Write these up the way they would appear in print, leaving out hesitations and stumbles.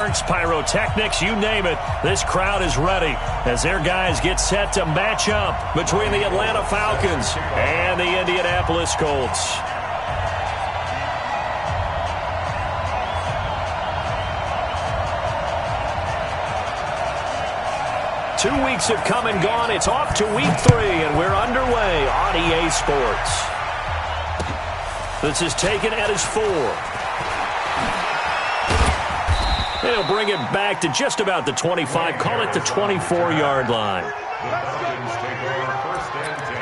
Pyrotechnics, you name it, this crowd is ready as their guys get set to match up between the Atlanta Falcons and the Indianapolis Colts. Two weeks have come and gone. It's off to week 3, and we're underway on EA Sports. This is taken at his 4. They'll bring it back to just about the 25, call it the 24-yard line. The Falcons take over 1st and 10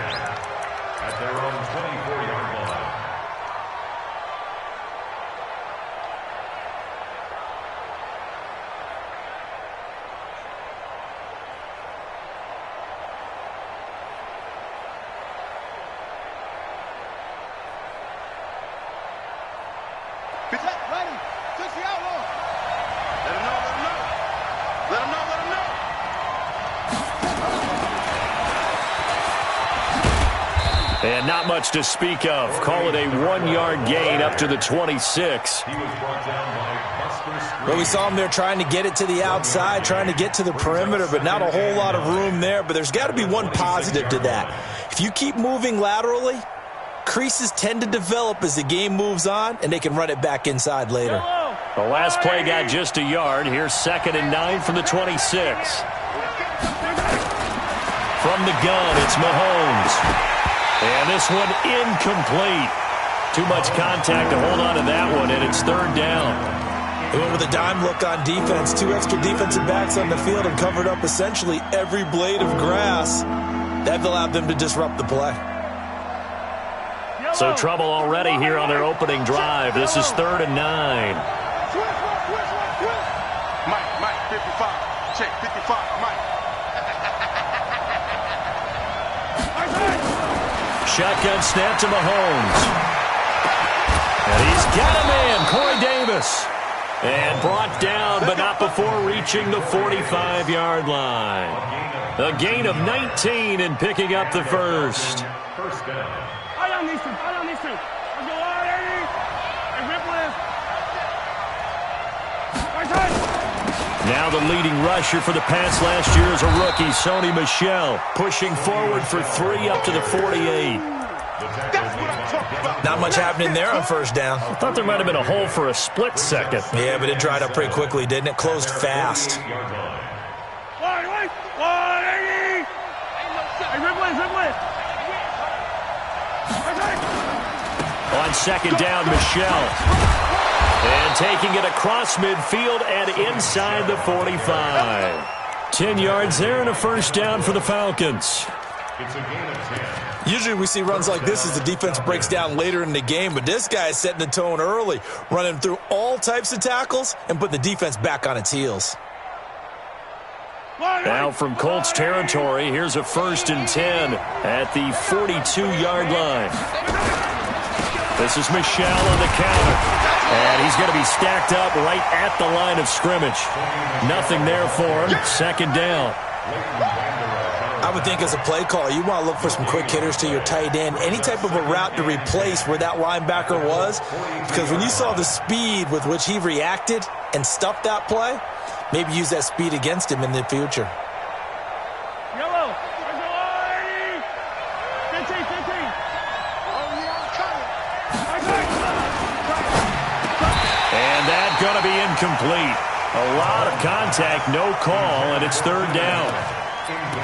at their own 24-yard line. Ready. Touch the outlaw. Let him know. Let him know. And not much to speak of. Call it a 1-yard gain up to the 26. He was brought down by Buster Screen. Well, we saw him there trying to get it to the outside, trying to get to the perimeter, but not a whole lot of room there. But there's got to be one positive to that. If you keep moving laterally, creases tend to develop as the game moves on, and they can run it back inside later. The last play got just a yard. Here's 2nd and 9 from the 26. From the gun, it's Mahomes. And this one incomplete. Too much contact to hold on to that one, and it's 3rd down. They went with a dime look on defense. 2 extra defensive backs on the field and covered up essentially every blade of grass. That allowed them to disrupt the play. So trouble already here on their opening drive. This is 3rd and 9. Mike, 55. Check, 55, Mike. Shotgun snap to Mahomes. And he's got a man, Corey Davis. And brought down, but not before reaching the 45-yard line. A gain of 19 and picking up the first. First down. Eye on these two. Let's go, Eddie. Hey, Ripley. Now the leading rusher for the Pats last year is a rookie, Sony Michel, pushing forward for 3 up to the 48. Not much happening there on first down. I thought there might have been a hole for a split second. Yeah, but it dried up pretty quickly, didn't it? Closed fast. Eddie. Hey, Ripley. On 2nd down, Michel. And taking it across midfield and inside the 45. 10 yards there and a first down for the Falcons. It's a gain of 10. Usually we see runs like this as the defense breaks down later in the game, but this guy is setting the tone early, running through all types of tackles and putting the defense back on its heels. Now from Colts territory, here's a 1st and 10 at the 42-yard line. This is Michel on the counter. And he's going to be stacked up right at the line of scrimmage. Nothing there for him. 2nd down. I would think as a play call, you want to look for some quick hitters to your tight end. Any type of a route to replace where that linebacker was. Because when you saw the speed with which he reacted and stuffed that play, maybe use that speed against him in the future. Yellow. Let's go, Eddie. 15. And that's going to be incomplete. A lot of contact, no call, and it's 3rd down.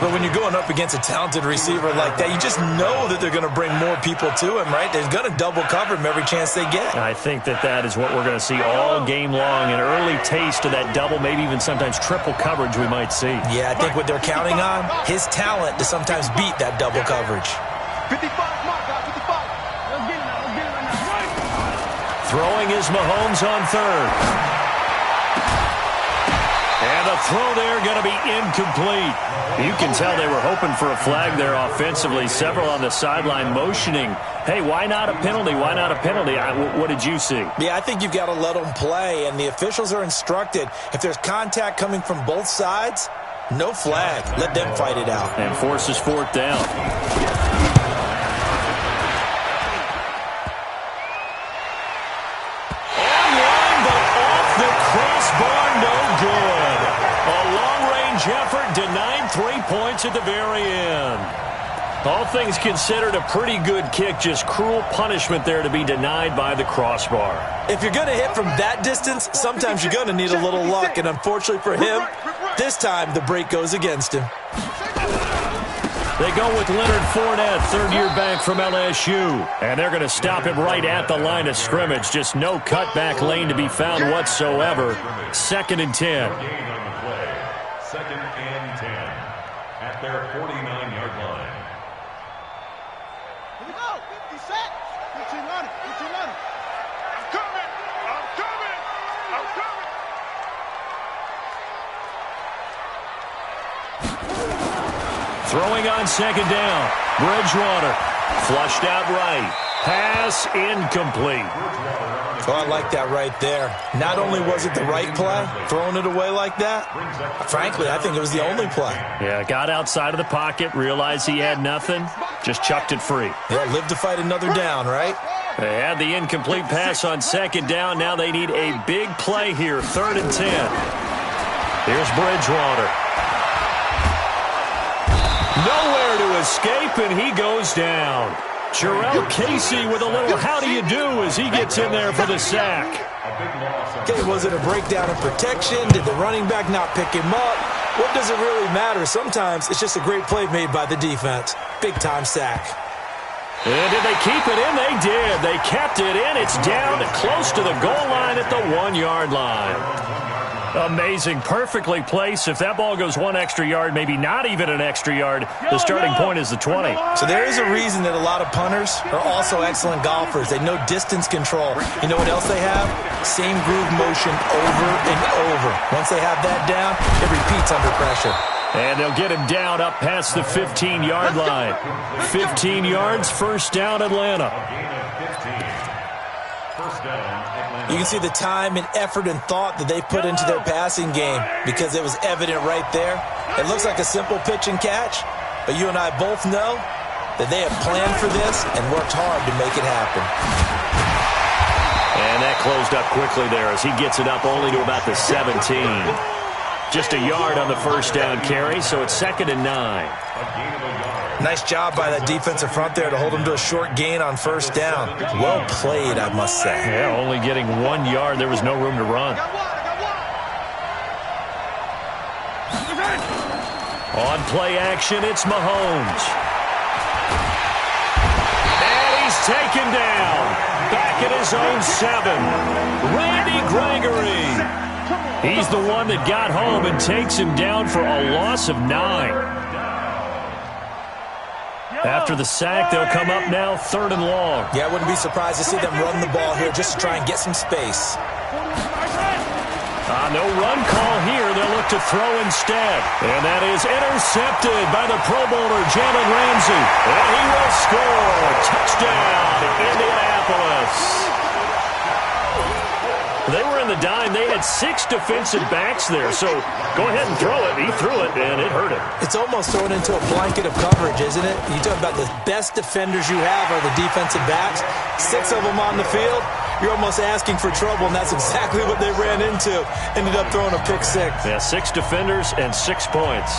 But when you're going up against a talented receiver like that, you just know that they're going to bring more people to him, right? They're going to double cover him every chance they get. I think that is what we're going to see all game long, an early taste of that double, maybe even sometimes triple coverage we might see. Yeah, I think what they're counting on, his talent to sometimes beat that double coverage. 55, Mike, 55. Let's get it now. Throwing is Mahomes on 3rd. And the throw there going to be incomplete. You can tell they were hoping for a flag there offensively. Several on the sideline motioning, hey, why not a penalty? Why not a penalty? What did you see? Yeah, I think you've got to let them play, and the officials are instructed. If there's contact coming from both sides, no flag. Let them fight it out. And forces 4th down. Online, but off the crossbar, no good. A long-range effort denied 3 points at the very end. All things considered, a pretty good kick. Just cruel punishment there to be denied by the crossbar. If you're going to hit from that distance, sometimes you're going to need a little luck. And unfortunately for him, this time the break goes against him. They go with Leonard Fournette, third-year back from LSU. And they're going to stop him right at the line of scrimmage. Just no cutback lane to be found whatsoever. 2nd and 10. Gain on the play. 2nd and 10 at their 49-yard line. Here we go. 50 sacks. 15 running. 15 running. I'm coming. I'm coming. I'm coming. Throwing on 2nd down. Bridgewater flushed out right. Pass incomplete. Oh, I like that right there. Not only was it the right play, throwing it away like that, frankly, I think it was the only play. Yeah, got outside of the pocket, realized he had nothing, just chucked it free. Yeah, live to fight another down, right? They had the incomplete pass on 2nd down. Now they need a big play here, 3rd and 10. Here's Bridgewater. Nowhere to escape, and he goes down. Jarrell Casey with a little how do you do as he gets in there for the sack. Okay, was it a breakdown in protection? Did the running back not pick him up? What does it really matter? Sometimes it's just a great play made by the defense. Big-time sack. And did they keep it in? They did. They kept it in. It's down close to the goal line at the 1-yard line. Amazing. Perfectly placed. If that ball goes 1 extra yard, maybe not even an extra yard, the starting point is the 20. So there is a reason that a lot of punters are also excellent golfers. They know distance control. You know what else they have? Same groove motion over and over. Once they have that down, it repeats under pressure. And they'll get him down up past the 15-yard line. 15 yards, 1st down, Atlanta. You can see the time and effort and thought that they put into their passing game because it was evident right there. It looks like a simple pitch and catch, but you and I both know that they have planned for this and worked hard to make it happen. And that closed up quickly there as he gets it up only to about the 17. Just a yard on the 1st down carry, so it's 2nd and 9. Nice job by that defensive front there to hold him to a short gain on 1st down. Well played, I must say. Yeah, only getting 1 yard. There was no room to run. On play action, it's Mahomes. And he's taken down. Back at his own 7. Randy Gregory. He's the one that got home and takes him down for a loss of 9. After the sack, they'll come up now 3rd and long. Yeah, I wouldn't be surprised to see them run the ball here just to try and get some space. No run call here. They'll look to throw instead. And that is intercepted by the Pro Bowler, Jalen Ramsey. And he will score. Touchdown, Indianapolis. They were in the dime. They had 6 defensive backs there. So go ahead and throw it. He threw it, and it hurt him. It's almost thrown into a blanket of coverage, isn't it? You talk about the best defenders you have are the defensive backs. 6 of them on the field. You're almost asking for trouble, and that's exactly what they ran into. Ended up throwing a pick 6. Yeah, 6 defenders and 6 points.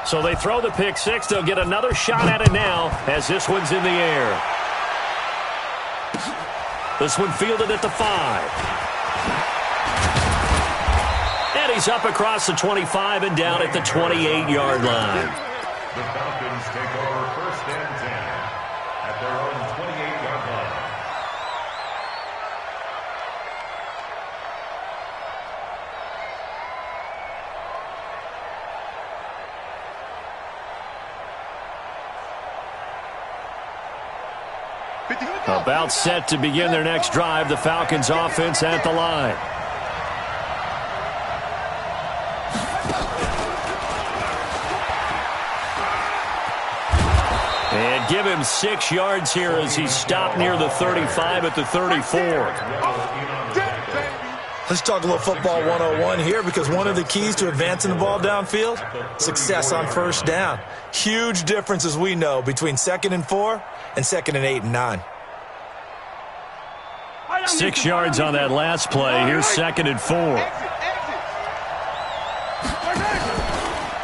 So they throw the pick 6. They'll get another shot at it now as this one's in the air. This one fielded at the 5. And he's up across the 25 and down at the 28-yard line. The Falcons take over 1st and 10 at their own 28-yard line. About set to begin their next drive. The Falcons offense at the line. And give him 6 yards here as he stopped near the 35 at the 34. Let's talk a little football 101 here, because one of the keys to advancing the ball downfield, success on first down. Huge difference, as we know, between 2nd and 4 and 2nd and 8 and 9. 6 yards on that last play. Here's 2nd and 4.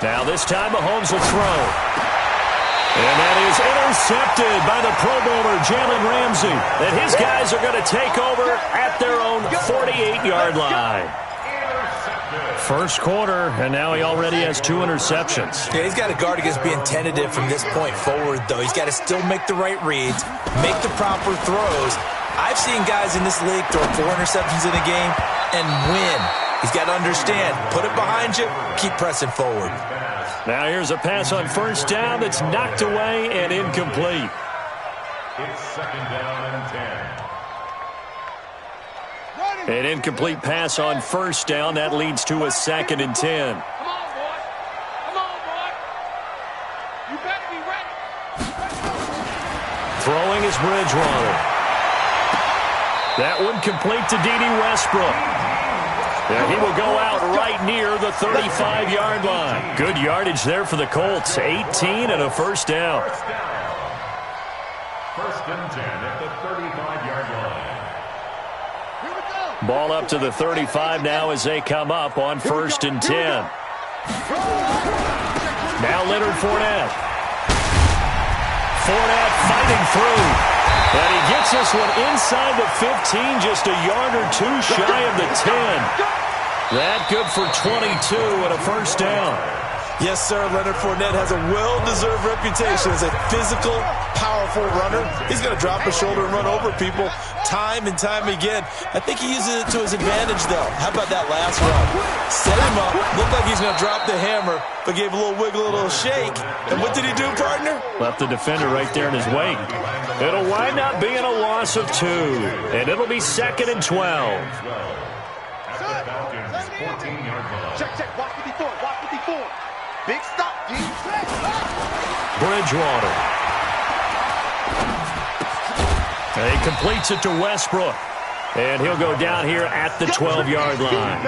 Now this time Mahomes will throw. And that is intercepted by the Pro Bowler, Jalen Ramsey. And his guys are going to take over at their own 48-yard line. First quarter, and now he already has 2 interceptions. Yeah, he's got to guard against being tentative from this point forward, though. He's got to still make the right reads, make the proper throws. I've seen guys in this league throw 4 interceptions in a game and win. He's got to understand, put it behind you, keep pressing forward. Now here's a pass on first down that's knocked away and incomplete. It's 2nd down and 10. An incomplete pass on first down. That leads to a 2nd and 10. Come on, boy. Come on, boy. You better be ready. Throwing is Bridgewater. That one complete to D.D. Westbrook. And he will go out right near the 35-yard line. Good yardage there for the Colts. 18 and a first down. First and 10 at the 35-yard line. Here we go. Ball up to the 35 now as they come up on 1st and 10. Now Leonard Fournette. Fournette fighting through. And he gets this one inside the 15, just a yard or 2 shy of the 10. That good for 22 and a first down. Yes, sir. Leonard Fournette has a well-deserved reputation as a physical, powerful runner. He's going to drop his shoulder and run over people time and time again. I think he uses it to his advantage, though. How about that last run? Set him up. Looked like he's going to drop the hammer, but gave a little wiggle, a little shake. And what did he do, partner? Left the defender right there in his wake. It'll wind up being a loss of 2. And it'll be 2nd and 12. At the Falcons' 14-yard line. Check, check. Watch 54. Watch 54. Big stop, D. Bridgewater. He completes it to Westbrook. And he'll go down here at the 12-yard line.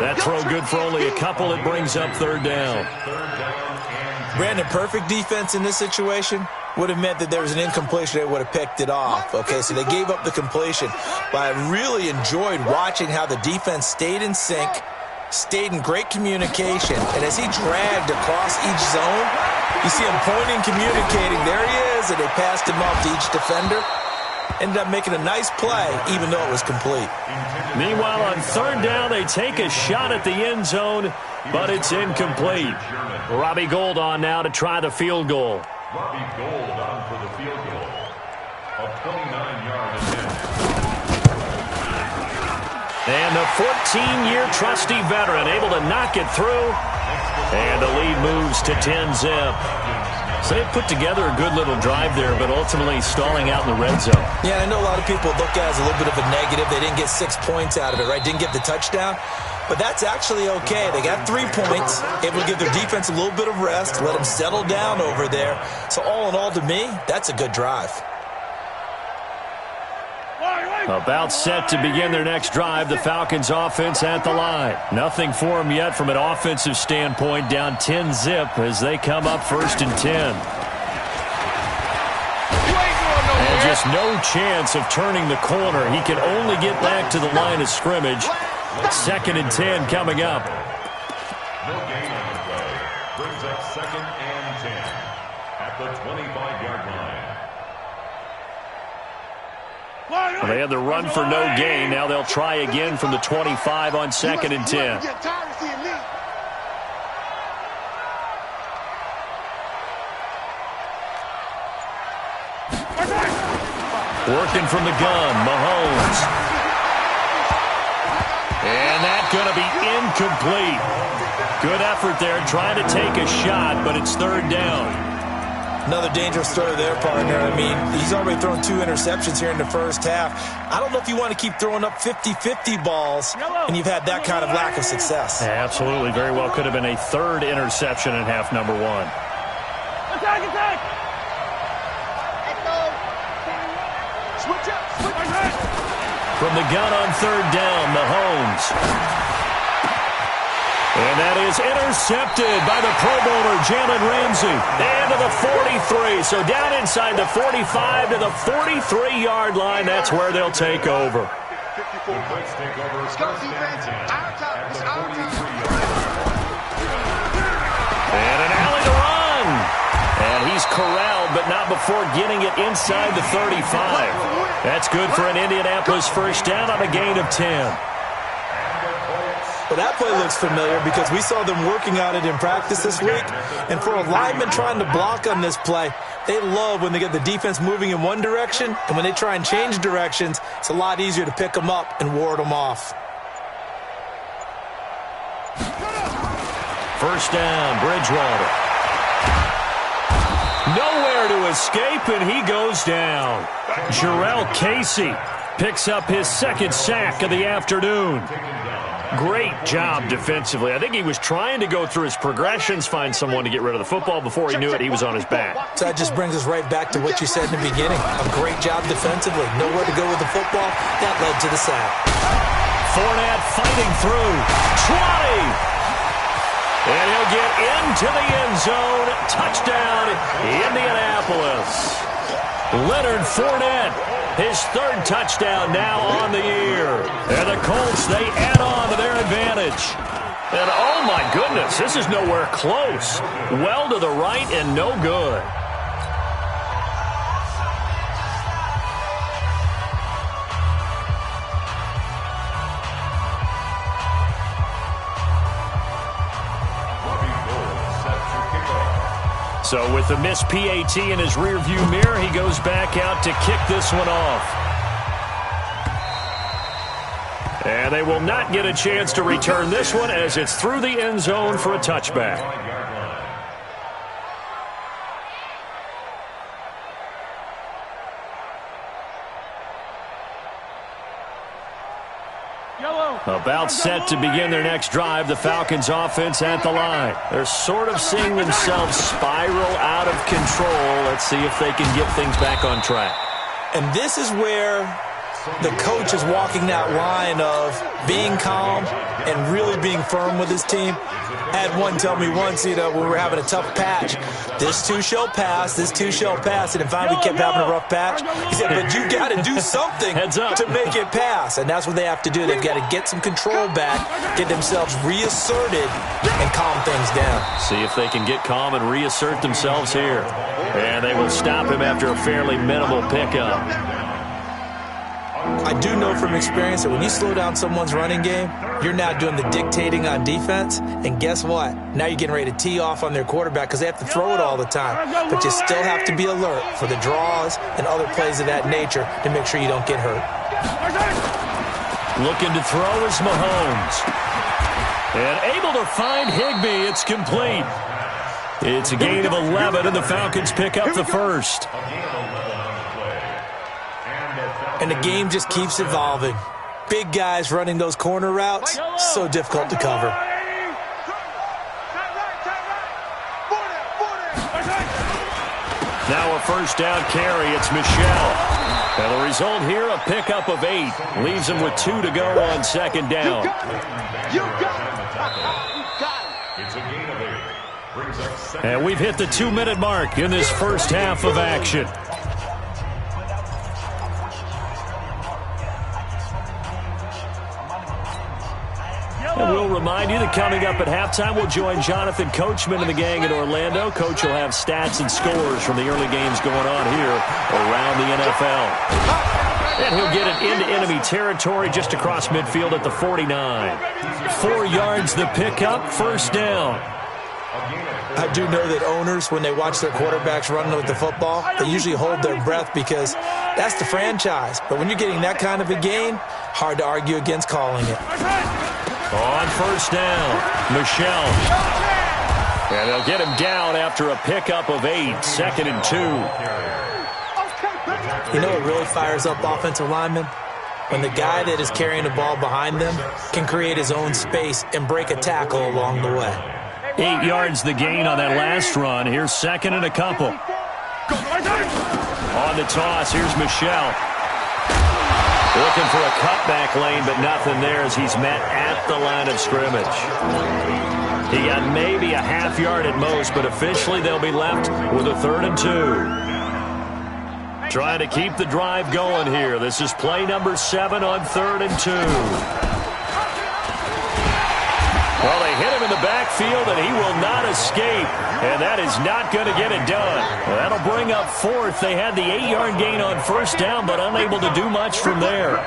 That throw good for only a couple. It brings up 3rd down. Brandon, perfect defense in this situation would have meant that there was an incompletion. They would have picked it off. Okay, so they gave up the completion. But I really enjoyed watching how the defense stayed in sync, stayed in great communication, and as he dragged across each zone, you see him pointing, communicating. There he is, and they passed him off to each defender. Ended up making a nice play, even though it was complete. Meanwhile, on 3rd down, they take a shot at the end zone, but it's incomplete. Robbie Gould on now to try the field goal. Robbie Gould on for the field goal. A 29-yard attempt. And the 14-year trusty veteran able to knock it through. And the lead moves to 10-zip. So they put together a good little drive there, but ultimately stalling out in the red zone. Yeah, I know a lot of people look at it as a little bit of a negative. They didn't get 6 points out of it, right? Didn't get the touchdown. But that's actually okay. They got 3 points, able to give their defense a little bit of rest, let them settle down over there. So all in all, to me, that's a good drive. About set to begin their next drive, the Falcons offense at the line. Nothing for them yet from an offensive standpoint, down 10-zip as they come up 1st and 10. And just no chance of turning the corner. He can only get back to the line of scrimmage. 2nd and 10 coming up. No gain on the play. Brings up 2nd and 10 at the 25-yard line. They had the run for no gain. Now they'll try again from the 25 on 2nd and 10. Working from the gun, Mahomes. And that's going to be incomplete. Good effort there, trying to take a shot, but it's 3rd down. Another dangerous throw there, partner. I mean, he's already thrown 2 interceptions here in the first half. I don't know if you want to keep throwing up 50-50 balls, and you've had that kind of lack of success. Yeah, absolutely. Very well could have been a 3rd interception in half number 1. Attack, attack! Switch up, switch up. From the gun on third down, Mahomes. And that is intercepted by the Pro Bowler, Jalen Ramsey. And to the 43. So down inside the 45 to the 43-yard line. That's where they'll take over. Let's take over. Let's go, defense. Our time. It's our time. And an alley to run. And he's corralled, but not before getting it inside the 35. That's good for an Indianapolis first down on a gain of 10. Well, that play looks familiar because we saw them working on it in practice this week. And for a lineman trying to block on this play, they love when they get the defense moving in one direction. And when they try and change directions, it's a lot easier to pick them up and ward them off. First down, Bridgewater. Nowhere to escape, and he goes down. Jarrell Casey picks up his second sack of the afternoon. Great job defensively. I think he was trying to go through his progressions, find someone to get rid of the football. Before he knew it, he was on his back. So that just brings us right back to what you said in the beginning. A great job defensively. Nowhere to go with the football. That led to the sack. Fournette fighting through. 20. And he'll get into the end zone. Touchdown, Indianapolis. Leonard Fournette, his third touchdown now on the year. And the Colts, they add on to their advantage. And oh my goodness, this is nowhere close. Well to the right and no good. So with the missed PAT in his rearview mirror, he goes back out to kick this one off. And they will not get a chance to return this one as it's through the end zone for a touchback. About set to begin their next drive, the Falcons offense at the line. They're sort of seeing themselves spiral out of control. Let's see if they can get things back on track. And this is where the coach is walking that line of being calm and really being firm with his team. I had one tell me once, when we were having a tough patch, this too shall pass, this too shall pass, and then finally we kept having a rough patch. He said, but you got to do something to make it pass, and that's what they have to do. They've got to get some control back, get themselves reasserted, and calm things down. See if they can get calm and reassert themselves here. And they will stop him after a fairly minimal pickup. I do know from experience that when you slow down someone's running game, you're now doing the dictating on defense. And guess what? Now you're getting ready to tee off on their quarterback because they have to throw it all the time. But you still have to be alert for the draws and other plays of that nature to make sure you don't get hurt. Looking to throw is Mahomes. And able to find Higbee. It's complete. It's a gain of 11, and the Falcons pick up the first. And the game just keeps evolving. Big guys running those corner routes, so difficult to cover. Now a first down carry, it's Michelle. And the result here, a pickup of 8. Leaves him with 2 to go on second down. You got it. It's a gain of 8. Brings up second. And we've hit the 2-minute mark in this first half of action. And we'll remind you that coming up at halftime, we'll join Jonathan Coachman and the gang in Orlando. Coach will have stats and scores from the early games going on here around the NFL. And he'll get it into enemy territory just across midfield at the 49. 4 yards the pickup, first down. I do know that owners, when they watch their quarterbacks running with the football, they usually hold their breath because that's the franchise. But when you're getting that kind of a gain, hard to argue against calling it. On first down, Michelle. And they'll get him down after a pickup of 8, 2nd and 2. You know what really fires up offensive linemen? When the guy that is carrying the ball behind them can create his own space and break a tackle along the way. 8 yards the gain on that last run. Here's 2nd and a couple. On the toss, here's Michelle. Looking for a cutback lane, but nothing there as he's met at the line of scrimmage. He got maybe a half yard at most, but officially they'll be left with a 3rd and 2. Trying to keep the drive going here. This is play number 7 on 3rd and 2. Well, they hit him in the backfield, and he will not escape. And that is not going to get it done. Well, that'll bring up 4th. They had the 8-yard gain on 1st down, but unable to do much from there.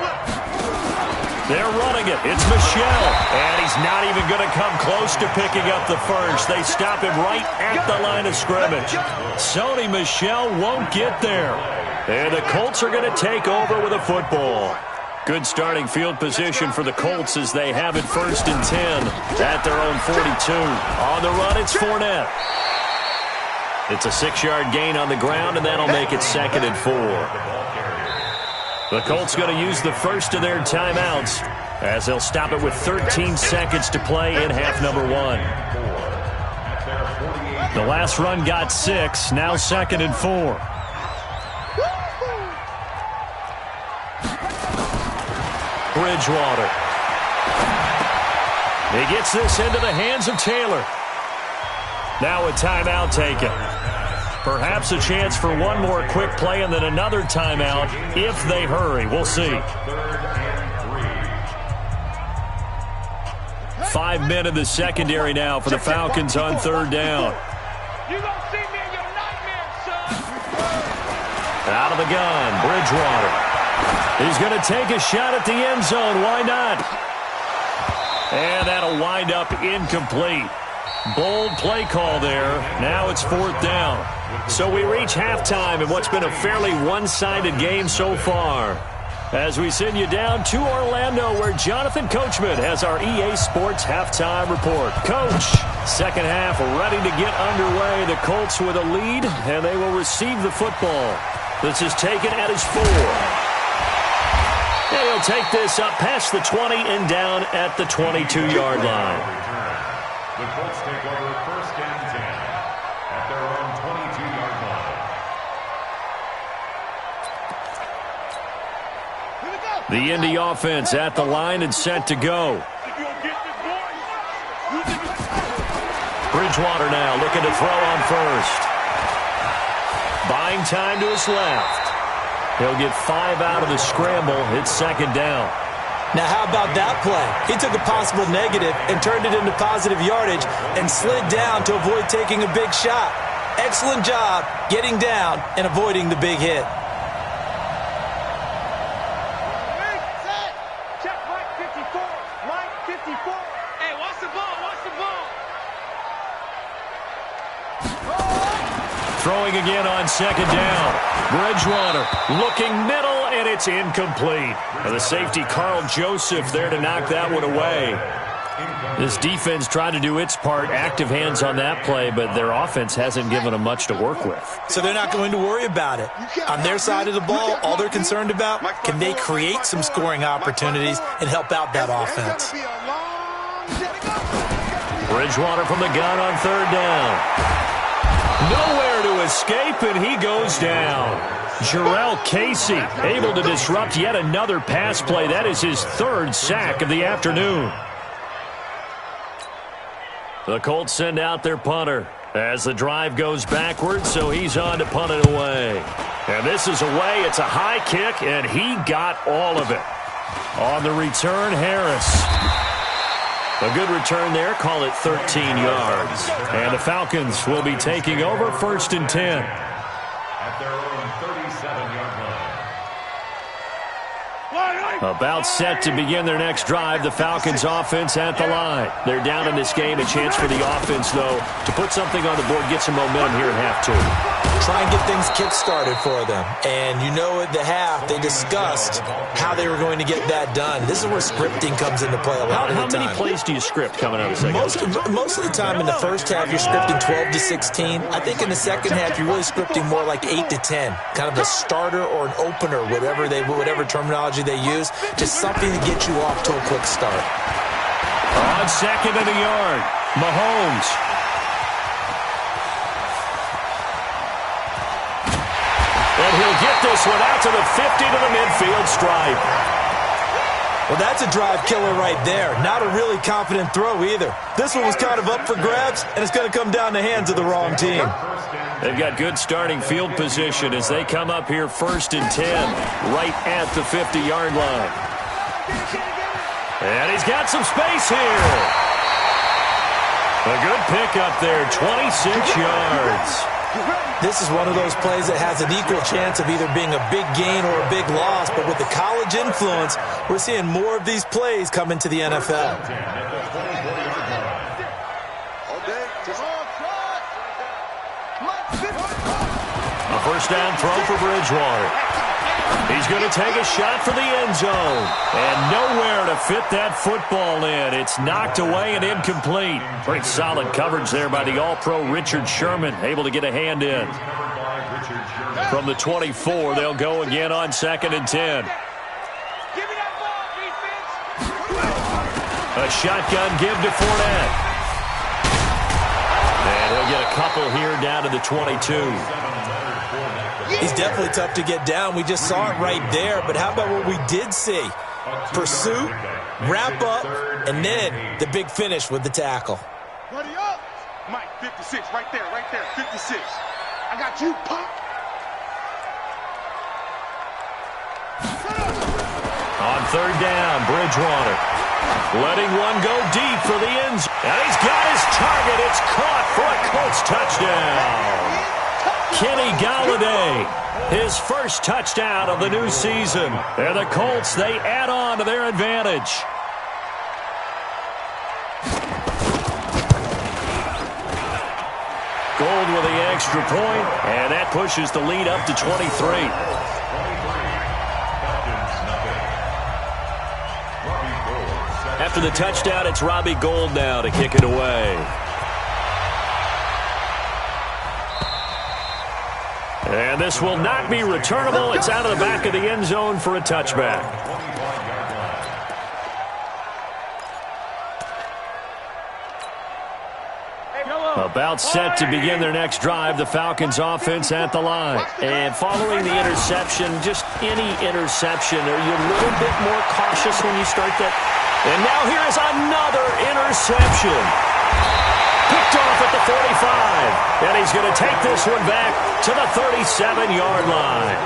They're running it. It's Michel. And he's not even going to come close to picking up the 1st. They stop him right at the line of scrimmage. Sony Michel won't get there. And the Colts are going to take over with a football. Good starting field position for the Colts as they have it 1st and 10 at their own 42. On the run, it's Fournette. It's a 6-yard gain on the ground, and that'll make it 2nd and 4. The Colts going to use the first of their timeouts as they'll stop it with 13 seconds to play in half number 1. The last run got 6, now 2nd and 4. Bridgewater. He gets this into the hands of Taylor. Now a timeout taken. Perhaps a chance for one more quick play and then another timeout if they hurry. We'll see. 5 men in the secondary now for the Falcons on 3rd down. You gonna see me in your nightmares, son. Out of the gun, Bridgewater. He's going to take a shot at the end zone. Why not? And that'll wind up incomplete. Bold play call there. Now it's 4th down. So we reach halftime in what's been a fairly one-sided game so far. As we send you down to Orlando, where Jonathan Coachman has our EA Sports halftime report. Coach, second half ready to get underway. The Colts with a lead, and they will receive the football. This is taken at his 4. And he'll take this up past the 20 and down at the 22-yard line. The Colts take over 1st and 10 at their own 22-yard line. The Indy offense at the line and set to go. Bridgewater now looking to throw on 1st. Buying time to his left. He'll get 5 out of the scramble. It's 2nd down. Now, how about that play? He took a possible negative and turned it into positive yardage and slid down to avoid taking a big shot. Excellent job getting down and avoiding the big hit. Check Mike 54. Mike 54. Hey, watch the ball. Watch the ball. Throwing again on 2nd down. Bridgewater looking middle, and it's incomplete. The safety, Carl Joseph, there to knock that one away. This defense tried to do its part, active hands on that play, but their offense hasn't given them much to work with. So they're not going to worry about it. On their side of the ball, all they're concerned about, can they create some scoring opportunities and help out that offense? Bridgewater from the gun on 3rd down. Nowhere to escape, and he goes down. Jarrell Casey able to disrupt yet another pass play. That is his 3rd sack of the afternoon. The Colts send out their punter as the drive goes backwards, so he's on to punt it away. And this is away. It's a high kick, and he got all of it. On the return, Harris. A good return there, call it 13 yards. And the Falcons will be taking over 1st and 10. At their own 37-yard line. About set to begin their next drive, the Falcons offense at the line. They're down in this game, a chance for the offense, though, to put something on the board, get some momentum here in half 2. Try and get things kick-started for them. And you know at the half, they discussed how they were going to get that done. This is where scripting comes into play a lot of the time. How many plays do you script coming out of the second half? Most of the time in the first half, you're scripting 12 to 16. I think in the second half, you're really scripting more like 8 to 10. Kind of a starter or an opener, whatever terminology they use. Just something to get you off to a quick start. On 2nd and a yard, Mahomes. And he'll get this one out to the 50 to the midfield stripe. Well, that's a drive killer right there. Not a really confident throw either. This one was kind of up for grabs, and it's going to come down the hands of the wrong team. They've got good starting field position as they come up here 1st and 10, right at the 50-yard line. And he's got some space here. A good pickup there, 26 yards. This is one of those plays that has an equal chance of either being a big gain or a big loss, but with the college influence, we're seeing more of these plays come into the NFL. A first down throw for Bridgewater. He's going to take a shot for the end zone. And nowhere to fit that football in. It's knocked away and incomplete. Pretty solid coverage there by the All-Pro Richard Sherman. Able to get a hand in. From the 24, they'll go again on 2nd and 10. A shotgun give to Fournette. And he'll get a couple here down to the 22. He's definitely tough to get down. We just saw it right there. But how about what we did see? Pursuit, wrap up, and then the big finish with the tackle. Ready up. Mike, 56, right there, 56. I got you, Pop. On 3rd down, Bridgewater. Letting one go deep for the end zone. And he's got his target. It's caught for a Colts touchdown. Kenny Golladay, his first touchdown of the new season. And the Colts, they add on to their advantage. Gold with the extra point, and that pushes the lead up to 23. After the touchdown, it's Robbie Gould now to kick it away. And this will not be returnable. It's out of the back of the end zone for a touchback. About set to begin their next drive, the Falcons offense at the line. And following the interception, just any interception, are you a little bit more cautious when you start that? And now here is another interception. Picked off at the 45. And he's going to take this one back to the 37-yard line.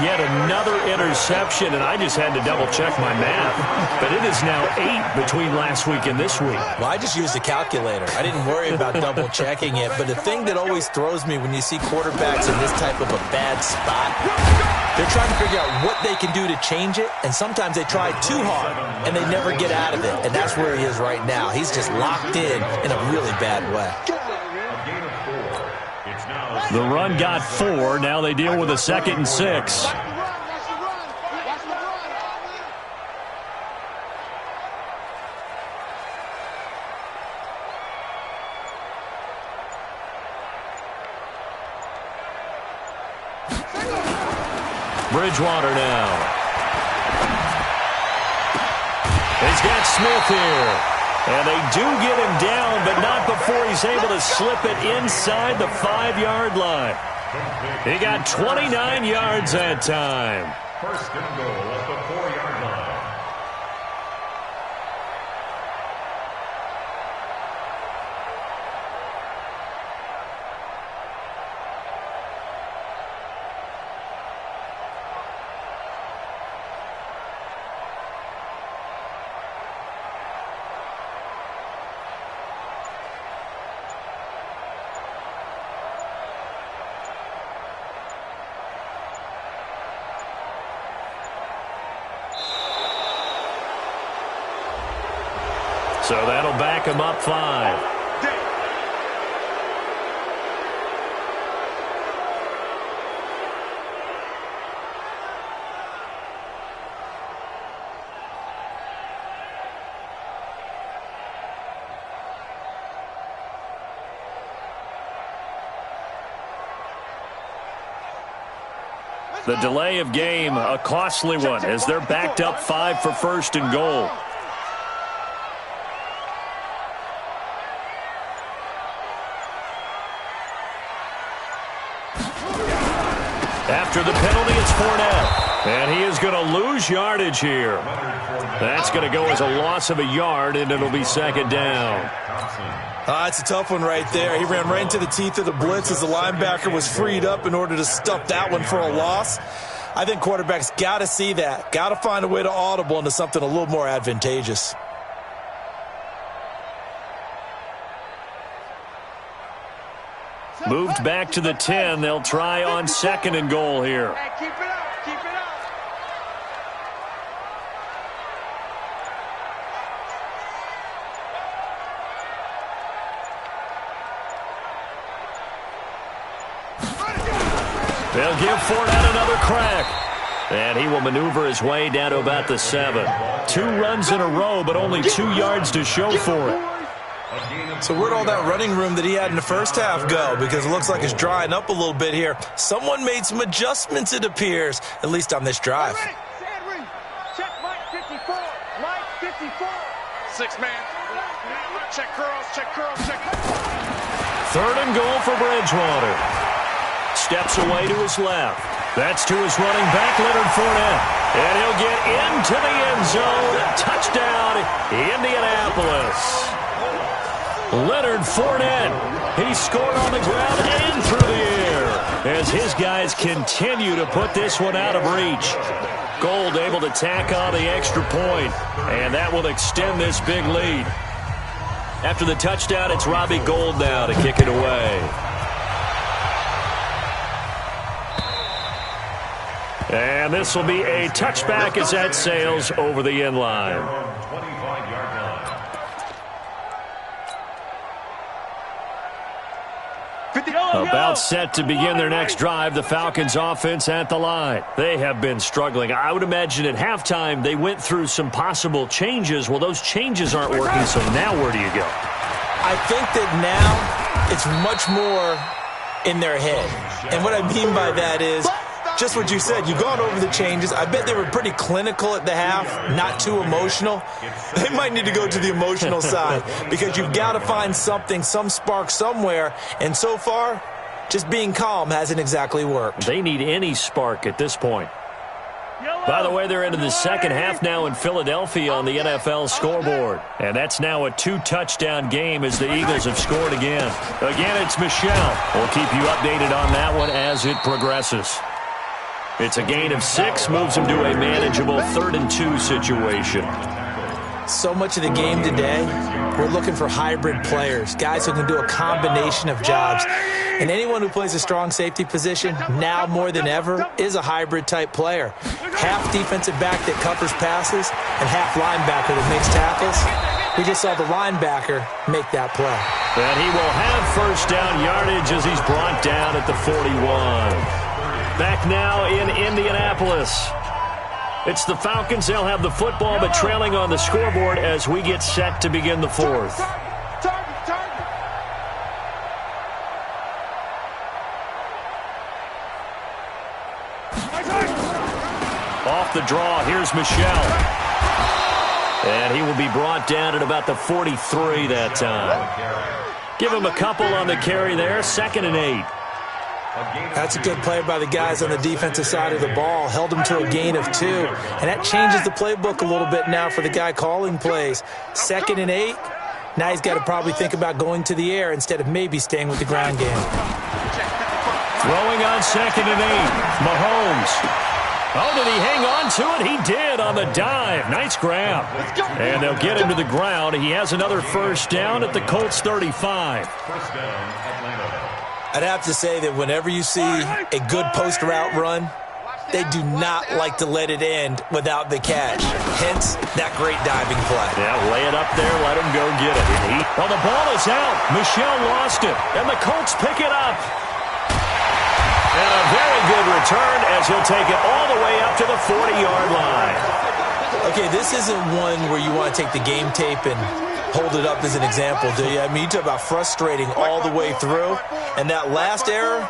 Yet another interception, and I just had to double-check my math. But it is now 8 between last week and this week. Well, I just used a calculator. I didn't worry about double-checking it. But the thing that always throws me when you see quarterbacks in this type of a bad spot, they're trying to figure out what they can do to change it, and sometimes they try too hard, and they never get out of it. And that's where he is right now. He's just locked in a really bad way. The run got 4. Now they deal with a 2nd and 6. Bridgewater now. He's got Smith here. And they do get him down, but not before he's able to slip it inside the 5-yard line. He got 29 yards that time. First and goal at the 4-yard line. So that'll back him up 5. The delay of game, a costly one, as they're backed up 5 for 1st and goal. After the penalty, it's Fournette. And he is going to lose lose yardage here. That's going to go as a loss of a yard, and it'll be second down. It's a tough one right there. He ran right into the teeth of the blitz as the linebacker was freed up in order to stuff that one for a loss. I think quarterbacks got to see that. Got to find a way to audible into something a little more advantageous. Moved back to the 10. They'll try on second and goal here. Hey, keep it up, keep it up. They'll give Fournette another crack. And he will maneuver his way down to about the 7. 2 runs in a row, but only 2 yards to show for it. So where'd all that running room that he had in the first half go? Because it looks like it's drying up a little bit here. Someone made some adjustments, it appears, at least on this drive. Check Mike 54. Mike 54. 6 man. Check curls, check curls, check. 3rd and goal for Bridgewater. Steps away to his left. That's to his running back, Leonard Fournette. And he'll get into the end zone. Touchdown, Indianapolis. Leonard Fournette. He scored on the ground and through the air as his guys continue to put this one out of reach. Gold able to tack on the extra point, and that will extend this big lead. After the touchdown, it's Robbie Gould now to kick it away. And this will be a touchback as that sails over the end line. 25-yard line. About set to begin their next drive, the Falcons offense at the line. They have been struggling. I would imagine at halftime they went through some possible changes. Well, those changes aren't working, so now where do you go? I think that now it's much more in their head. And what I mean by that is just what you said. You've gone over the changes. I bet they were pretty clinical at the half, not too emotional. They might need to go to the emotional side because you've got to find something, some spark somewhere. And so far, just being calm hasn't exactly worked. They need any spark at this point. By the way, they're into the second half now in Philadelphia on the NFL scoreboard. And that's now a 2-touchdown game as the Eagles have scored again. Again, it's Michel. We'll keep you updated on that one as it progresses. It's a gain of 6, moves them to a manageable 3rd and 2 situation. So much of the game today, we're looking for hybrid players, guys who can do a combination of jobs. And anyone who plays a strong safety position, now more than ever, is a hybrid-type player. Half defensive back that covers passes and half linebacker that makes tackles. We just saw the linebacker make that play. And he will have first down yardage as he's brought down at the 41. Back now in Indianapolis. It's the Falcons. They'll have the football, but trailing on the scoreboard as we get set to begin the 4th. Off the draw, here's Michel. And he will be brought down at about the 43 that time. Give him a couple on the carry there, 2nd and 8. That's a good play by the guys on the defensive side of the ball. Held them to a gain of 2. And that changes the playbook a little bit now for the guy calling plays. 2nd and 8. Now he's got to probably think about going to the air instead of maybe staying with the ground game. Throwing on 2nd and 8. Mahomes. Oh, did he hang on to it? He did on the dive. Nice grab. And they'll get him to the ground. He has another first down at the Colts 35. First down, Atlanta. I'd have to say that whenever you see a good post route run, they do not like to let it end without the catch. Hence, that great diving play. Yeah, lay it up there, let him go get it. Well, the ball is out. Michel lost it, and the Colts pick it up. And a very good return as he'll take it all the way up to the 40-yard line. Okay, this isn't one where you want to take the game tape and hold it up as an example, do you? I mean, you talk about frustrating all the way through. And that last error,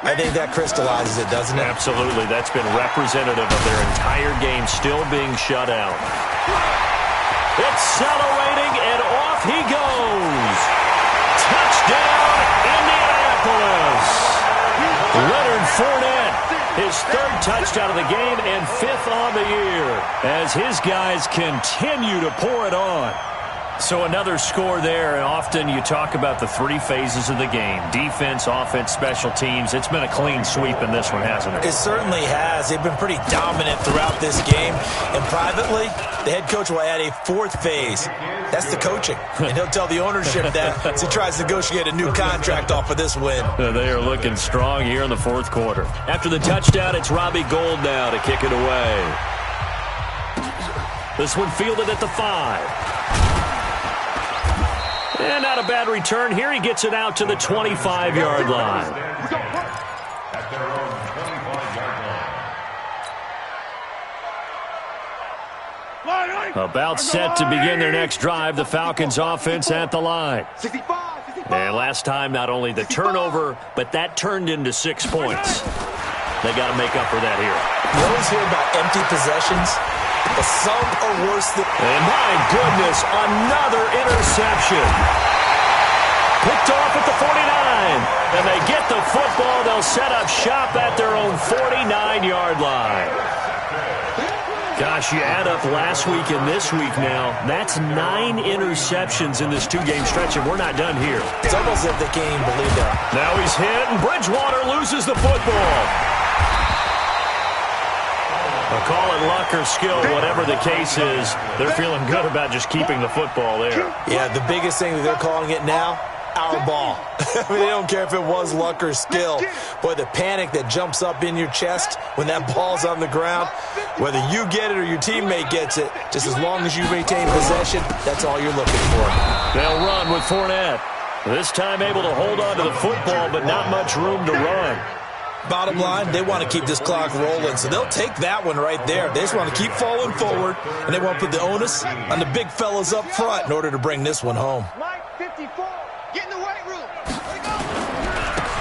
I think that crystallizes it, doesn't it? Absolutely. That's been representative of their entire game still being shut out. Accelerating, and off he goes. Touchdown, Indianapolis. Leonard Fournette His third touchdown of the game and fifth on the year as his guys continue to pour it on. So another score there, and often you talk about the three phases of the game: defense, offense, special teams. It's been a clean sweep in this one, hasn't it? It certainly has. They've been pretty dominant throughout this game. And privately, the head coach will add a fourth phase. That's the coaching. And he'll tell the ownership that as he tries to negotiate a new contract off of this win. They are looking strong here in the fourth quarter. After the touchdown, it's Robbie Gould now to kick it away. This one fielded at the 5. And not a bad return here. He gets it out to the 25-yard line. At their own 25-yard line. About set to begin their next drive, the Falcons offense at the line. And last time, not only the turnover, but that turned into 6 points. They got to make up for that here. You always hear about empty possessions, but some are worse than... And my goodness, another interception. Picked off at the 49. And they get the football. They'll set up shop at their own 49-yard line. Gosh, you add up last week and this week now, that's 9 interceptions in this two-game stretch, and we're not done here. It's almost as if they can't even believe that. Now he's hit, and Bridgewater loses the football. I'll call it luck or skill, whatever the case is. They're feeling good about just keeping the football there. Yeah, the biggest thing that they're calling it now, our ball. I mean, they don't care if it was luck or skill. Boy, the panic that jumps up in your chest when that ball's on the ground, whether you get it or your teammate gets it, just as long as you retain possession, that's all you're looking for. They'll run with Fournette. This time able to hold on to the football, but not much room to run. Bottom line, they want to keep this clock rolling, so they'll take that one right there. They just want to keep falling forward, and they want to put the onus on the big fellas up front in order to bring this one home. Mike 54, get in the weight room.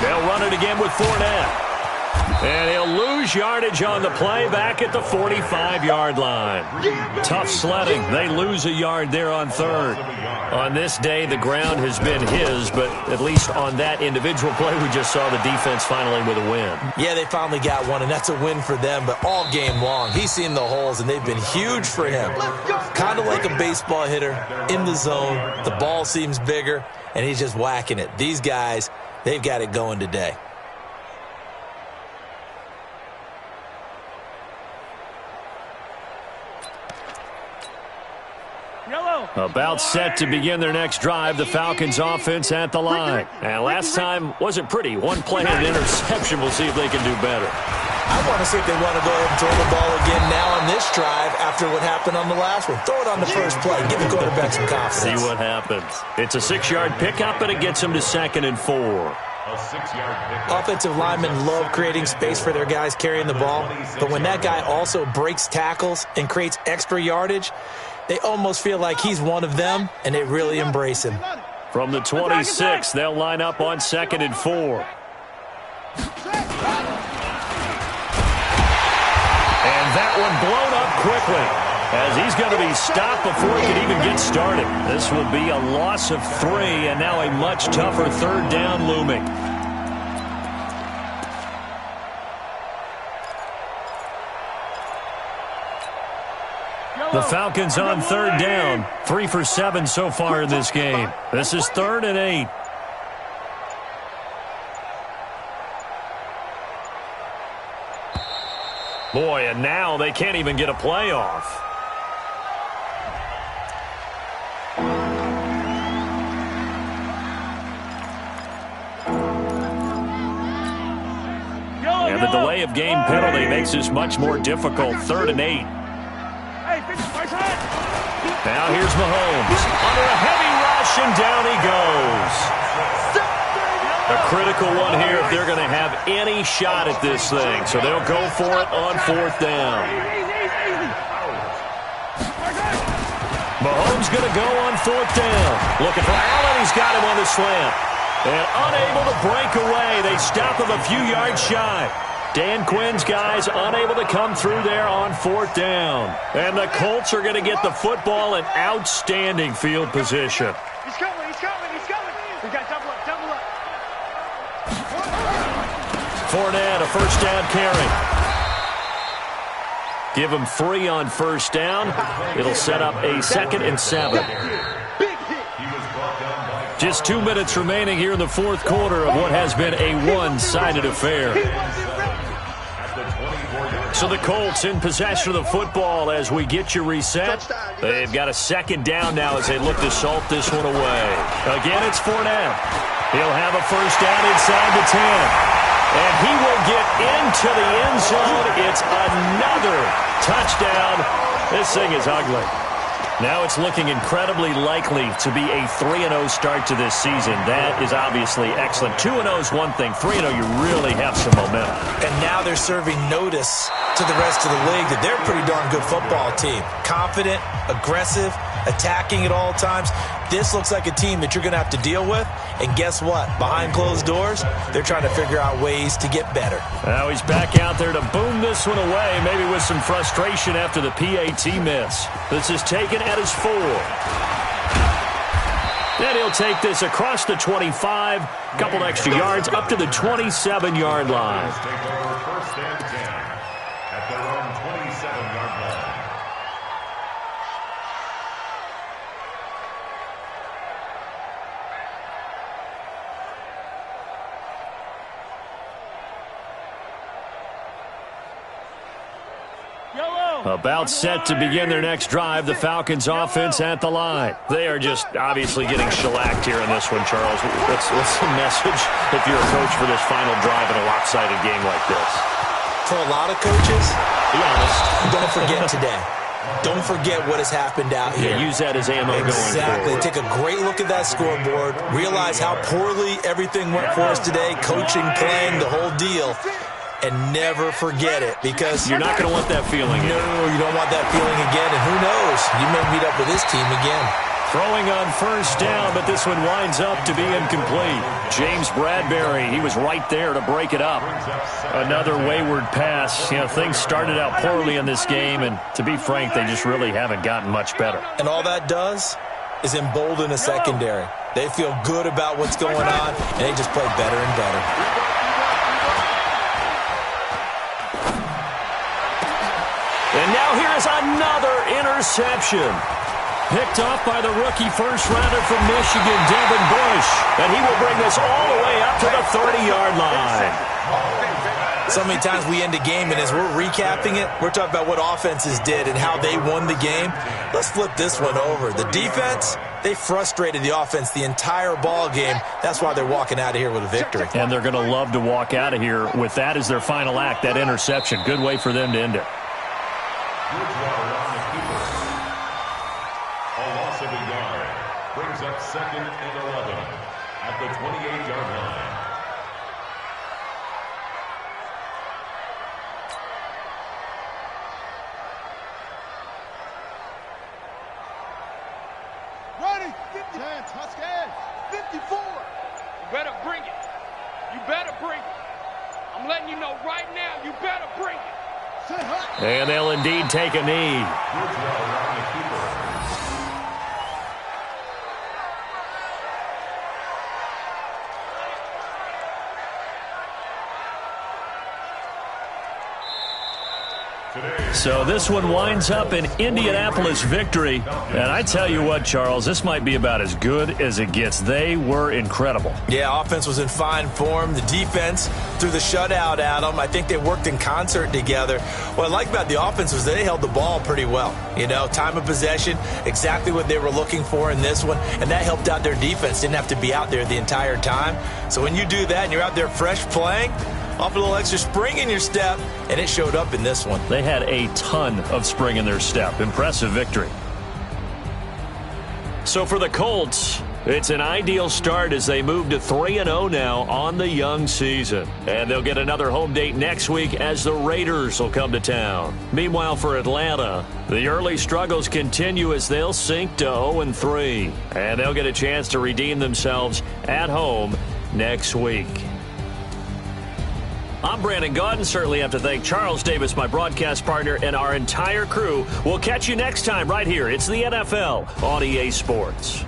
They'll run it again with Fournette. And he'll lose yardage on the play back at the 45-yard line. Tough sledding. They lose a yard there on third. On this day, the ground has been his, but at least on that individual play, we just saw the defense finally with a win. Yeah, they finally got one, and that's a win for them, but all game long, he's seen the holes, and they've been huge for him. Kind of like a baseball hitter in the zone. The ball seems bigger, and he's just whacking it. These guys, they've got it going today. About set to begin their next drive, the Falcons offense at the line. And last time wasn't pretty. One play and an interception. We'll see if they can do better. I want to see if they want to go ahead and throw the ball again now on this drive after what happened on the last one. Throw it on the first play. Give the quarterback some confidence. See what happens. It's a 6-yard pickup, and it gets them to 2nd and 4. A 6-yard pickup. Offensive linemen love creating space for their guys carrying the ball, but when that guy also breaks tackles and creates extra yardage, they almost feel like he's one of them, and they really embrace him. From the 26, they'll line up on 2nd and 4. And that one blown up quickly, as he's going to be stopped before he can even get started. This will be a loss of 3, and now a much tougher 3rd down looming. The Falcons on 3rd down. 3 for 7 so far in this game. This is 3rd and 8. Boy, and now they can't even get a play off. And the delay of game penalty makes this much more difficult. 3rd and 8. Now here's Mahomes under a heavy rush, and down he goes. A critical one here if they're going to have any shot at this thing. So they'll go for it on 4th down. Mahomes going to go on 4th down. Looking for Allen. He's got him on the slant. And unable to break away. They stop him a few yards shy. Dan Quinn's guys unable to come through there on 4th down. And the Colts are going to get the football in outstanding field position. He's coming, he's coming, he's coming. We got double up, double up. Fournette, a first down carry. Give him 3 on first down. It'll set up a 2nd and 7. Just 2 minutes remaining here in the fourth quarter of what has been a one-sided affair. So the Colts in possession of the football as we get you reset. They've got a 2nd down now as they look to salt this one away. Again, it's Fournette. He'll have a first down inside the 10. And he will get into the end zone. It's another touchdown. This thing is ugly. Now it's looking incredibly likely to be a 3-0 start to this season. That is obviously excellent. 2-0 is one thing. 3-0, you really have some momentum. And now they're serving notice to the rest of the league that they're a pretty darn good football team. Confident, aggressive, attacking at all times. This looks like a team that you're going to have to deal with. And guess what? Behind closed doors, they're trying to figure out ways to get better. Now he's back out there to boom this one away, maybe with some frustration after the PAT miss. This is taken at his 4. And he'll take this across the 25, couple extra yards, up to the 27-yard line. First and 10 at their own 27-yard line. About set to begin their next drive, the Falcons offense at the line. They are just obviously getting shellacked here in this one, Charles. What's the message if you're a coach for this final drive in a lopsided game like this? For a lot of coaches, be honest, don't forget today. Don't forget what has happened out here. Yeah, use that as ammo going forward. Exactly. Take a great look at that scoreboard. Realize how poorly everything went for us today. Coaching, playing, the whole deal. And never forget it, because you're not going to want that feeling. No, you don't want that feeling again. And who knows? You may meet up with this team again. Throwing on first down, but this one winds up to be incomplete. James Bradbury, he was right there to break it up. Another wayward pass. You know, things started out poorly in this game, and to be frank, they just really haven't gotten much better. And all that does is embolden a secondary. They feel good about what's going on, and they just play better and better. And now here is another interception. Picked off by the rookie first-rounder from Michigan, Devin Bush. And he will bring this all the way up to the 30-yard line. So many times we end a game, and as we're recapping it, we're talking about what offenses did and how they won the game. Let's flip this one over. The defense, they frustrated the offense the entire ball game. That's why they're walking out of here with a victory. And they're going to love to walk out of here with that as their final act, that interception. Good way for them to end it. A loss of a yard brings up 2nd and 11 at the 28-yard line. Ready, 50, 10, Tuskegee, 54. You better bring it. You better bring it. I'm letting you know right now, you better bring it. And they'll indeed take a knee. So this one winds up an Indianapolis victory. And I tell you what, Charles, this might be about as good as it gets. They were incredible. Yeah, offense was in fine form. The defense threw the shutout at them. I think they worked in concert together. What I like about the offense was they held the ball pretty well. You know, time of possession, exactly what they were looking for in this one. And that helped out their defense. Didn't have to be out there the entire time. So when you do that and you're out there fresh playing, off a little extra spring in your step, and it showed up in this one. They had a ton of spring in their step. Impressive victory. So for the Colts, it's an ideal start as they move to 3-0 now on the young season. And they'll get another home date next week as the Raiders will come to town. Meanwhile, for Atlanta, the early struggles continue as they'll sink to 0-3. And they'll get a chance to redeem themselves at home next week. I'm Brandon Gaudin. Certainly have to thank Charles Davis, my broadcast partner, and our entire crew. We'll catch you next time right here. It's the NFL on EA Sports.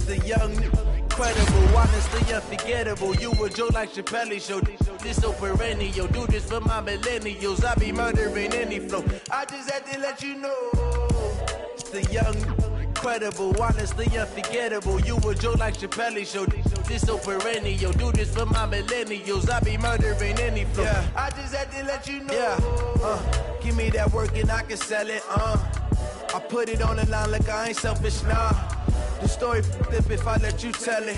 The young, incredible, honestly unforgettable. You a Joe like Chappelle show. This so perennial. Do this for my millennials. I be murdering any flow. I just had to let you know. It's the young, incredible, honestly unforgettable. You a Joe like Chappelle show. This so perennial. Do this for my millennials. I be murdering any flow. Yeah. I just had to let you know. Yeah. Give me that work and I can sell it. I put it on the line like I ain't selfish, nah. The story flip if I let you tell it.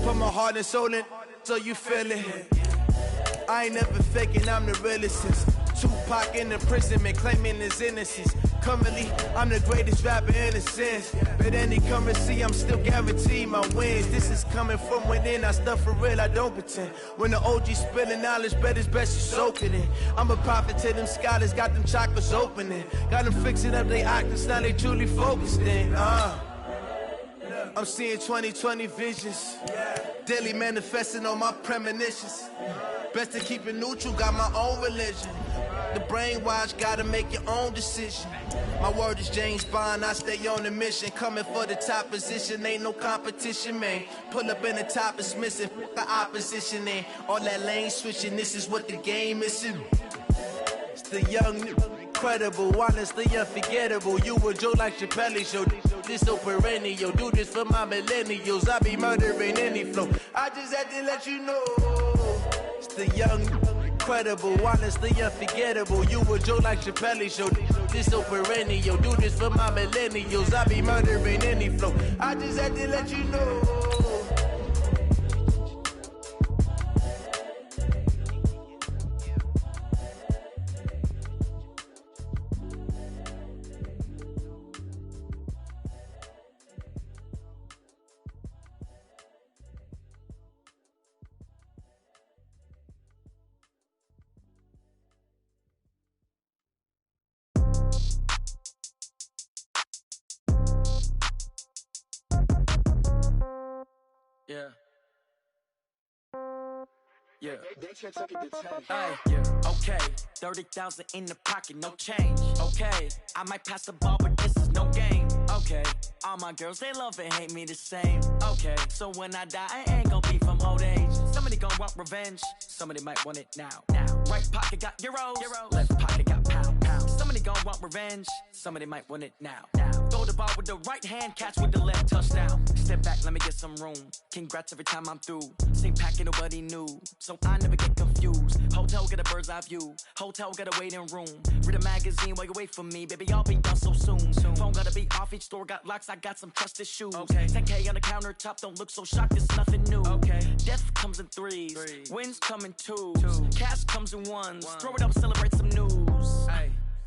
Put my heart and soul in so you feel it. I ain't never faking, I'm the realest. Tupac in imprisonment, claiming his innocence. Currently, I'm the greatest rapper in a sense. But any currency, I'm still guaranteed my wins. This is coming from within, I stuff for real, I don't pretend. When the OG spilling knowledge, bet it's best you soak it in. I'm a prophet to them scholars, got them chakras opening. Got them fixing up they actors, now they truly focused in. I'm seeing 2020 visions. Daily manifesting on my premonitions. Best to keep it neutral, got my own religion. The brainwash, gotta make your own decision. My word is James Bond, I stay on the mission. Coming for the top position, ain't no competition, man. Pull up in the top, it's missing, the opposition ain't. All that lane switching, this is what the game is. It's the young, incredible, honestly unforgettable. You a Joe like Chappelle show. This so perennial. Do this for my millennials. I be murdering any flow. I just had to let you know. It's the young, incredible, honestly unforgettable. You a Joe like Chappelle show. This so perennial. Do this for my millennials. I be murdering any flow. I just had to let you know. Yeah. Yeah. Yeah. Okay. 30,000 in the pocket, no change. Okay. I might pass the ball, but this is no game. Okay. All my girls, they love and hate me the same. Okay. So when I die, I ain't gonna be from old age. Somebody gonna want revenge. Somebody might want it now. Right pocket got euros. Left pocket got pounds. Somebody gonna want revenge. Somebody might want it now. Throw the ball with the right hand, catch with the left, touchdown. Step back, let me get some room. Congrats every time I'm through. Same packet, nobody knew. So I never get confused. Hotel get a bird's eye view. Hotel get a waiting room. Read a magazine while you wait for me. Baby, I'll be done so soon. Phone gotta be off, each store got locks. I got some trusted shoes. 10K on the countertop, don't look so shocked, it's nothing new. Death comes in threes. Wins come in twos. Cash comes in ones. Throw it up, celebrate some news.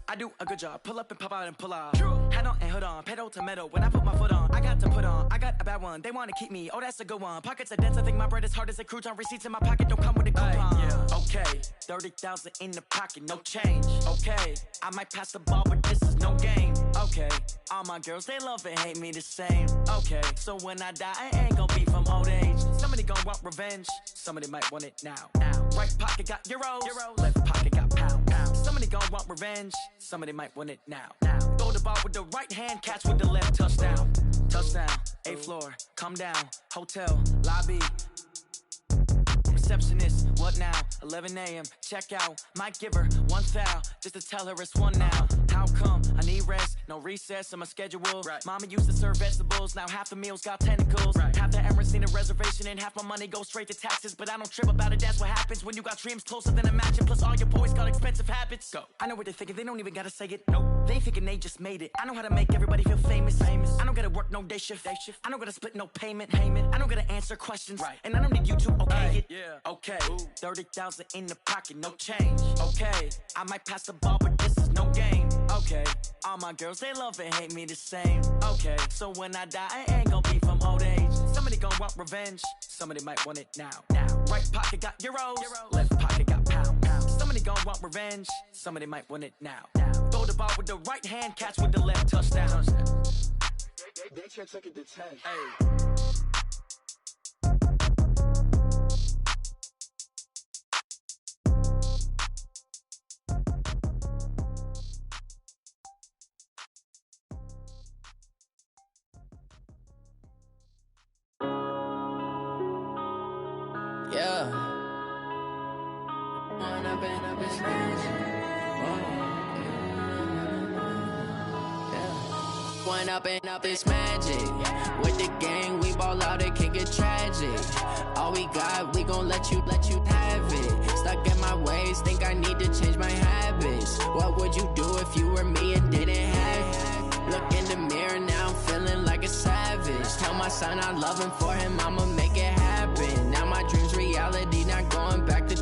I do a good job, pull up and pop out and pull out. Head on and hood on, pedal to metal. When I put my foot on, I got to put on. I got a bad one, they wanna keep me, oh that's a good one. Pockets are dense, I think my bread is hard as a crouton. Receipts in my pocket don't come with a coupon. Okay, 30,000 in the pocket, no change. Okay, I might pass the ball, but this is no game. Okay, all my girls, they love and hate me the same. Okay, so when I die, I ain't gonna be from old age. Somebody gonna want revenge, somebody might want it now. Right pocket got euros. Left pocket got pounds. Somebody gonna want revenge, somebody might want it now. Throw the ball with the right hand, catch with the left, touchdown. Touchdown, 8th floor, come down, hotel, lobby. Receptionist, what now? 11 a.m., check out. Might give her one foul, just to tell her it's one now. How come? I need rest, no recess in my schedule. Mama used to serve vegetables, now half the meals got tentacles. Half the Emirates need a reservation and half my money goes straight to taxes. But I don't trip about it, that's what happens when you got dreams closer than a matching. Plus all your boys got expensive habits. Go. I know what they're thinking, they don't even gotta say it. Nope. They thinking they just made it. I know how to make everybody feel famous. I don't gotta work no day shift. I don't gotta split no payment. I don't gotta answer questions. And I don't need you to okay it. Okay, 30,000 in the pocket, no change. Okay, I might pass the ball, but this is no game. Okay, all my girls, they love and hate me the same. Okay, so when I die, I ain't gonna be from old age. Somebody gonna want revenge, somebody might want it now. Right pocket got euros, left pocket got pounds. Somebody gonna want revenge, somebody might want it now. Throw the ball with the right hand, catch with the left, touchdown. They can't take it to 10. Yeah. One up and up, it's magic. With the gang, we ball out, it can get tragic. All we got, we gon' let you have it. Stuck in my ways, think I need to change my habits. What would you do if you were me and didn't have it? Look in the mirror, now I'm feeling like a savage. Tell my son I love him, for him I'ma make it happen. Now my dream's reality, not going back to.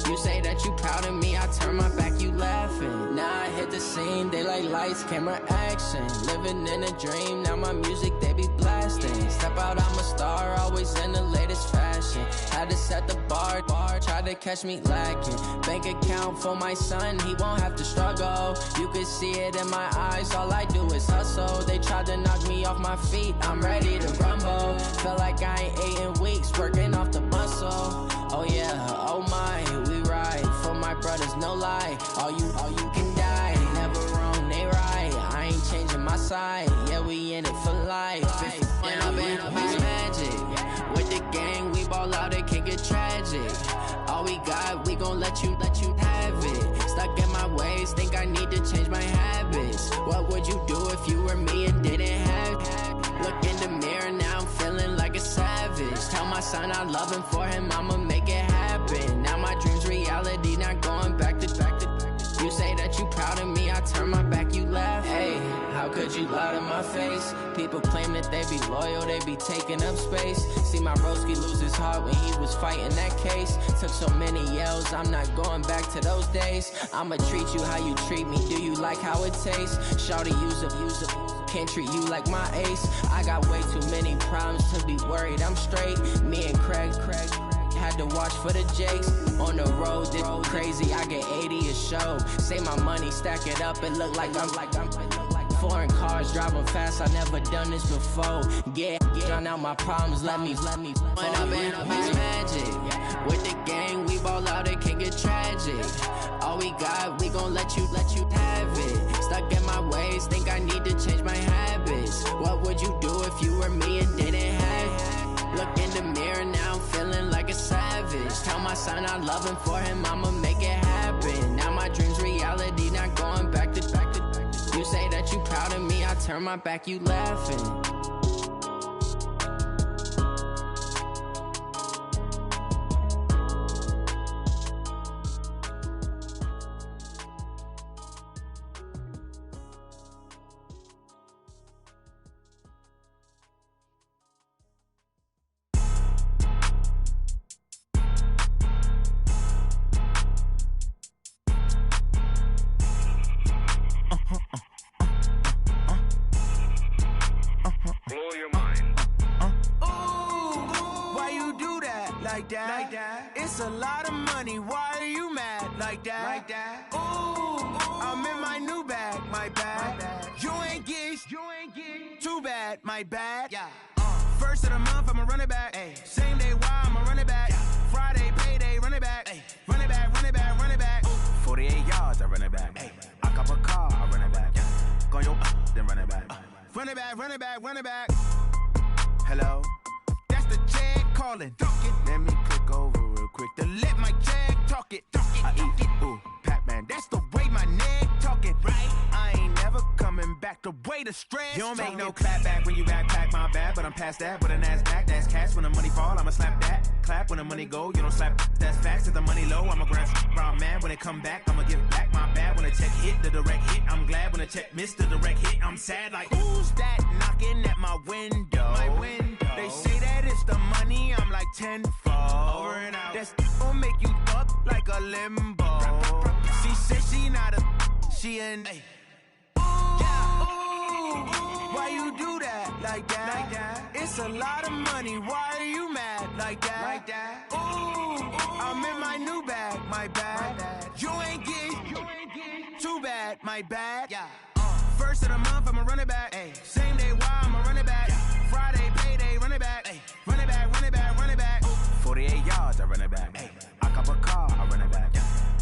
You say that you proud of me, I turn my back, you laughing. Now I hit the scene, they like lights, camera, action. Living in a dream, now my music, they be blasting. Step out, I'm a star, always in the latest fashion. Had to set the bar, try to catch me lacking. Bank account for my son, he won't have to struggle. You can see it in my eyes, all I do is hustle. They tried to knock me off my feet, I'm ready to rumble. Feel like I ain't ate in weeks, working off the muscle. Oh yeah, oh my, we ride for my brothers, no lie. All you can die, never wrong, they right. I ain't changing my side, yeah, we in it for life. When I've been up, it's magic. With the gang, we ball out, it can get tragic. All we got, we gon' let you have it. Stuck in my ways, think I need to change my habits. What would you do if you were me and didn't have it? Look in the mirror, now I'm feeling like a savage. Tell my son I love him, for him I'ma make it happen. Now my dream's reality, not going back to. You say that you proud of me, I turn my back, you laugh. Hey, how could you lie to my face? People claim that they be loyal, they be taking up space. See my broski lose his heart when he was fighting that case. Took so many yells, I'm not going back to those days. I'ma treat you how you treat me, do you like how it tastes? Shawty, use up. Can't treat you like my ace. I got way too many problems to be worried, I'm straight. Me and Craig had to watch for the Jakes. On the road, this crazy, I get 80 a show. Say my money, stack it up, it look like I'm foreign cars, driving fast, I never done this before. Yeah, drown out my problems, let me. When I've been up, it's magic. With the gang, we ball out, it can get tragic. All we got, we gon' let you have it. Stuck in my ways, think I need to change my habits. What would you do if you were me and didn't have it? Look in the mirror, now I'm feeling like a savage. Tell my son I love him, for him I'ma make it happen. Now my dream's reality, not going back to. You say that you proud of me, I turn my back, you laughing. It's a lot of money, why are you mad like that? Ooh, I'm in my new bag, my bad. You ain't get too bad, my bad. Yeah. First of the month, I'ma run it back. Ay. Same day, why I'ma run it back. Yeah. Friday, payday, run it back. Ay. Run it back, run it back, run it back. 48 yards, I run it back. Ay. I cop a car, I run it back. Yeah. Go your then run it back. Run it back, run it back, run it back. Hello? That's the check calling. Let me click over real quick to let my check talk it. I eat it, ooh, Pac-Man. That's the way my neck talking. Right? I ain't never coming back the way the stress. You don't make no clap back when you backpack, my bad. But I'm past that with a NASDAQ. That's cash when the money fall, I'ma slap that. Clap when the money go, you don't slap. That's facts. If the money low, I'ma grab brown man. When it come back, I'ma give back my bad. When the check hit, the direct hit. I'm glad when the check missed the direct hit. I'm sad like, who's that knocking at my window? My window. They say that it's the money, I'm like tenfold. Over and out. That's gon' make you up like a limbo. She said she not a, she an. Ay. Why you do that like that? It's a lot of money, why are you mad like that? Ooh, I'm in my new bag, my bad. You ain't get too bad, my bad. Yeah. First of the month, I'ma run it back. Ay. Same day, why I'ma run it back. Friday, payday, run it back. Ay. Run it back, run it back, run it back. 48 yards, I run it back. Ay. I cop a car, I run it back.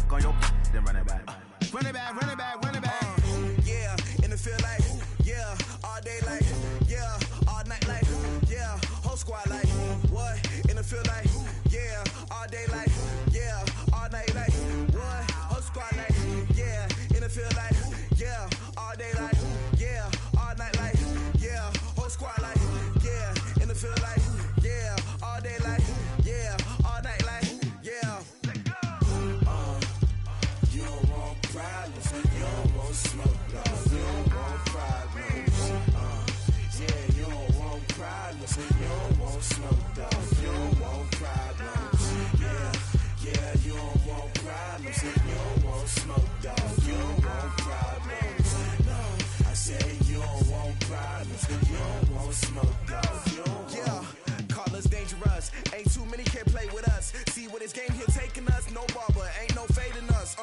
Go your then run it back. Run it back, run it back, run it back. Yeah, in the feel like, yeah, all day like, yeah, all night like, yeah, whole squad like, what? In the feel like, yeah, this game here taking us, no barber, ain't no fading us.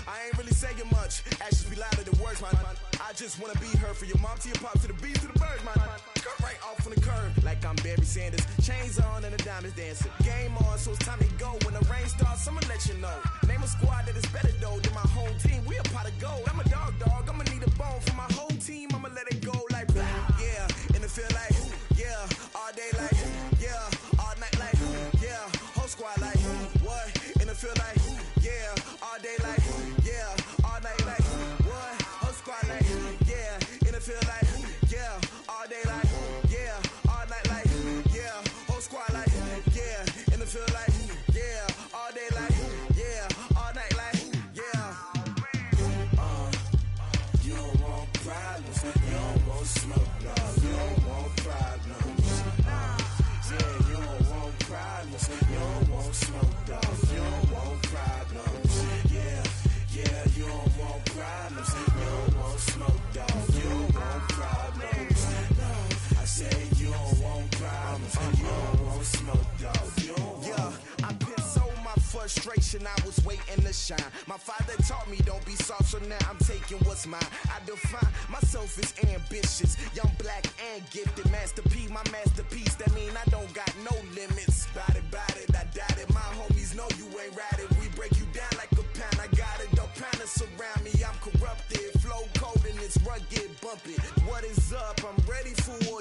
I ain't really saying much. Actions be louder than words, man. I just wanna be heard from your mom to your pop to the beat to the birds, man. Cut right off on the curb, like I'm Barry Sanders. Chains on and the diamonds dancing. Game on, so it's time to go. When the rain starts, I'ma let you know. Name a squad that is better though than my whole team. We a pot of gold. I'm a dog. I'ma need a bone for my whole team. I'ma let it go like yeah. And it feel like yeah. All day like yeah. All night like yeah. Whole squad like what? And it feel like yeah. All day like yeah. All night like what? Whole squad like yeah. And it feel like yeah. All day like yeah. All night like yeah. Whole squad like yeah. And it feel like yeah. All day like yeah. All night like yeah. You don't want problems. You don't want smoke. No, you don't want problems. Yeah, you don't want problems. You don't want smoke. No, you don't want problems. Yeah, you don't want problems. You don't want smoke. Dog. You don't want problems. No, I say you don't want problems. You don't want smoke. Dog. You don't want. I've been so my frustration, I was waiting to shine. My father taught me don't be soft, so now I'm taking what's mine. I define myself as ambitious, young, black, and gifted. Master P, my masterpiece. That mean I don't got no limits. Bout it, I doubt it. My homies know you ain't ratted. We break you down like a pound. I got it, don't panic surround me. I'm corrupted, flow cold and it's rugged, bump it. What is up? I'm ready for war.